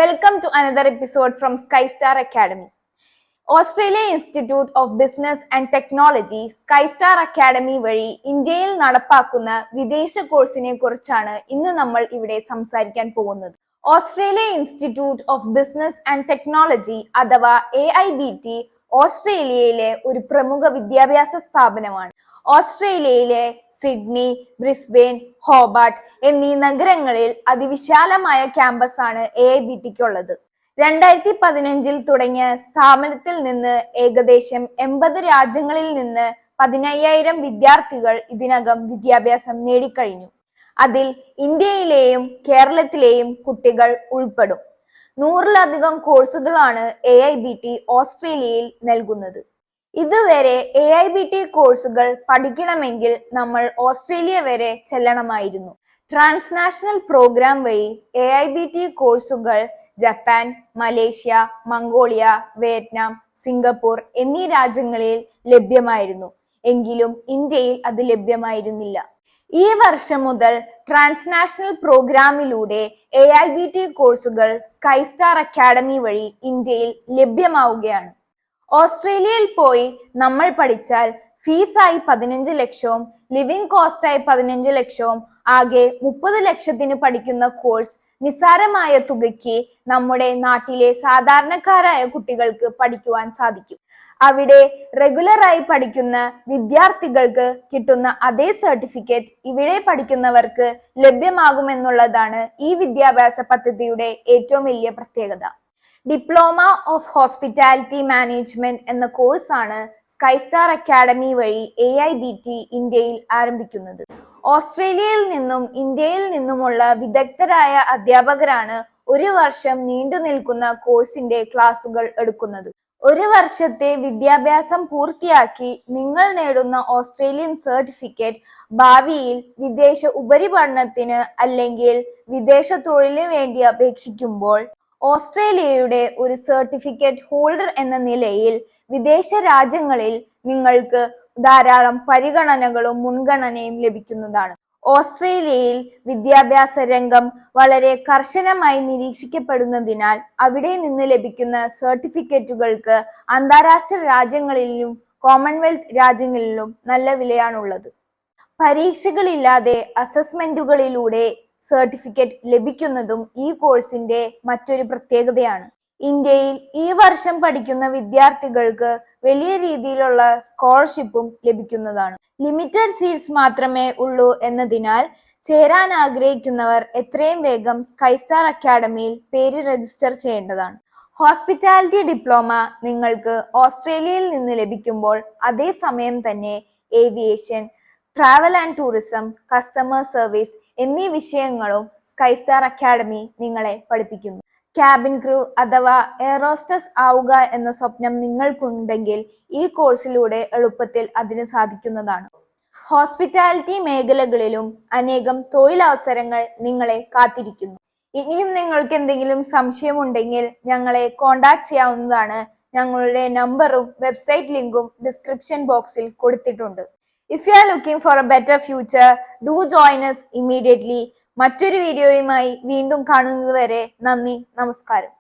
Welcome to another episode from Skystar Academy. Australia institute of business and technology Skystar academy വഴി ഇന്ത്യയിൽ നടപ്പാക്കുന്ന വിദേശ കോഴ്സിനെ കുറിച്ചാണ് ഇന്ന് നമ്മൾ ഇവിടെ സംസാരിക്കാൻ പോകുന്നത്. Australia institute of business and technology അഥവാ AIBT ഓസ്ട്രേലിയയിലെ ഒരു പ്രമുഖ വിദ്യാഭ്യാസ സ്ഥാപനമാണ്. ഓസ്ട്രേലിയയിലെ സിഡ്നി, ബ്രിസ്ബെയിൻ, ഹോബാർട്ട് എന്നീ നഗരങ്ങളിൽ അതിവിശാലമായ ക്യാമ്പസാണ് AIBTക്കുള്ളത്. 2015 തുടങ്ങിയ സ്ഥാപനത്തിൽ നിന്ന് ഏകദേശം 80 രാജ്യങ്ങളിൽ നിന്ന് 15,000 വിദ്യാർത്ഥികൾ ഇതിനകം വിദ്യാഭ്യാസം നേടിക്കഴിഞ്ഞു. അതിൽ ഇന്ത്യയിലെയും കേരളത്തിലെയും കുട്ടികൾ ഉൾപ്പെടും. 100-ലധികം കോഴ്സുകളാണ് AIBT ഓസ്ട്രേലിയയിൽ നൽകുന്നത്. ഇതുവരെ AIBT കോഴ്സുകൾ പഠിക്കണമെങ്കിൽ നമ്മൾ ഓസ്ട്രേലിയ വരെ ചെല്ലണമായിരുന്നു. ട്രാൻസ്നാഷണൽ പ്രോഗ്രാം വഴി AIBT കോഴ്സുകൾ Japan, Malaysia, Mongolia, Vietnam, Singapore എന്നീ രാജ്യങ്ങളിൽ ലഭ്യമായിരുന്നു. എങ്കിലും ഇന്ത്യയിൽ അത് ലഭ്യമായിരുന്നില്ല. ഈ വർഷം മുതൽ ട്രാൻസ്നാഷണൽ പ്രോഗ്രാമിലൂടെ AIBT കോഴ്സുകൾ സ്കൈസ്റ്റാർ അക്കാഡമി വഴി ഇന്ത്യയിൽ ലഭ്യമാവുകയാണ്. ഓസ്ട്രേലിയയിൽ പോയി നമ്മൾ പഠിച്ചാൽ ഫീസായി 15 ലക്ഷവും ലിവിംഗ് കോസ്റ്റായി 15 ലക്ഷവും ആകെ 30 ലക്ഷത്തിന് പഠിക്കുന്ന കോഴ്സ് നിസ്സാരമായ തുകയ്ക്ക് നമ്മുടെ നാട്ടിലെ സാധാരണക്കാരായ കുട്ടികൾക്ക് പഠിക്കുവാൻ സാധിക്കും. അവിടെ റെഗുലറായി പഠിക്കുന്ന വിദ്യാർത്ഥികൾക്ക് കിട്ടുന്ന അതേ സർട്ടിഫിക്കറ്റ് ഇവിടെ പഠിക്കുന്നവർക്ക് ലഭ്യമാകുമെന്നുള്ളതാണ് ഈ വിദ്യാഭ്യാസ പദ്ധതിയുടെ ഏറ്റവും വലിയ പ്രത്യേകത. ഡിപ്ലോമ ഓഫ് ഹോസ്പിറ്റാലിറ്റി മാനേജ്മെന്റ് എന്ന കോഴ്സാണ് സ്കൈസ്റ്റാർ അക്കാഡമി വഴി AIBT ഇന്ത്യയിൽ ആരംഭിക്കുന്നത്. ഓസ്ട്രേലിയയിൽ നിന്നും ഇന്ത്യയിൽ നിന്നുമുള്ള വിദഗ്ധരായ അധ്യാപകരാണ് ഒരു വർഷം നീണ്ടു നിൽക്കുന്ന കോഴ്സിന്റെ ക്ലാസുകൾ എടുക്കുന്നത്. ഒരു വർഷത്തെ വിദ്യാഭ്യാസം പൂർത്തിയാക്കി നിങ്ങൾ നേടുന്ന ഓസ്ട്രേലിയൻ സർട്ടിഫിക്കറ്റ് ഭാവിയിൽ വിദേശ ഉപരിപഠനത്തിന് അല്ലെങ്കിൽ വിദേശ തൊഴിലിന് വേണ്ടി അപേക്ഷിക്കുമ്പോൾ ഓസ്ട്രേലിയയുടെ ഒരു സർട്ടിഫിക്കറ്റ് ഹോൾഡർ എന്ന നിലയിൽ വിദേശ രാജ്യങ്ങളിൽ നിങ്ങൾക്ക് ധാരാളം പരിഗണനകളും മുൻഗണനയും ലഭിക്കുന്നതാണ്. ഓസ്ട്രേലിയയിൽ വിദ്യാഭ്യാസ രംഗം വളരെ കർശനമായി നിരീക്ഷിക്കപ്പെടുന്നതിനാൽ അവിടെ നിന്ന് ലഭിക്കുന്ന സർട്ടിഫിക്കറ്റുകൾക്ക് അന്താരാഷ്ട്ര രാജ്യങ്ങളിലും കോമൺവെൽത്ത് രാജ്യങ്ങളിലും നല്ല വിലയാണുള്ളത്. പരീക്ഷകളില്ലാതെ അസസ്മെന്റുകളിലൂടെ സർട്ടിഫിക്കറ്റ് ലഭിക്കുന്നതും ഈ കോഴ്സിന്റെ മറ്റൊരു പ്രത്യേകതയാണ്. ഇന്ത്യയിൽ ഈ വർഷം പഠിക്കുന്ന വിദ്യാർത്ഥികൾക്ക് വലിയ രീതിയിലുള്ള സ്കോളർഷിപ്പും ലഭിക്കുന്നതാണ്. ലിമിറ്റഡ് സീറ്റ്സ് മാത്രമേ ഉള്ളൂ എന്നതിനാൽ ചേരാൻ ആഗ്രഹിക്കുന്നവർ എത്രയും വേഗം സ്കൈസ്റ്റാർ അക്കാഡമിയിൽ പേര് രജിസ്റ്റർ ചെയ്യേണ്ടതാണ്. ഹോസ്പിറ്റാലിറ്റി ഡിപ്ലോമ നിങ്ങൾക്ക് ഓസ്ട്രേലിയയിൽ നിന്ന് ലഭിക്കുമ്പോൾ അതേസമയം തന്നെ aviation, travel and tourism, customer service എന്നീ വിഷയങ്ങളും സ്കൈസ്റ്റാർ അക്കാഡമി നിങ്ങളെ പഠിപ്പിക്കുന്നു. ക്യാബിൻ ക്രൂ അഥവാ എയറോസ്റ്റസ് ആവുക എന്ന സ്വപ്നം നിങ്ങൾക്കുണ്ടെങ്കിൽ ഈ കോഴ്സിലൂടെ എളുപ്പത്തിൽ അതിന് സാധിക്കുന്നതാണ്. ഹോസ്പിറ്റാലിറ്റി മേഖലകളിലും അനേകം തൊഴിലവസരങ്ങൾ നിങ്ങളെ കാത്തിരിക്കുന്നു. ഇനിയും നിങ്ങൾക്ക് എന്തെങ്കിലും സംശയമുണ്ടെങ്കിൽ ഞങ്ങളെ കോണ്ടാക്ട് ചെയ്യാവുന്നതാണ്. ഞങ്ങളുടെ നമ്പറും വെബ്സൈറ്റ് ലിങ്കും ഡിസ്ക്രിപ്ഷൻ ബോക്സിൽ കൊടുത്തിട്ടുണ്ട്. If you are looking for a better future, do join us immediately. മറ്റൊരു വീഡിയോയുമായി വീണ്ടും കാണുന്നതുവരെ നന്ദി, നമസ്കാരം.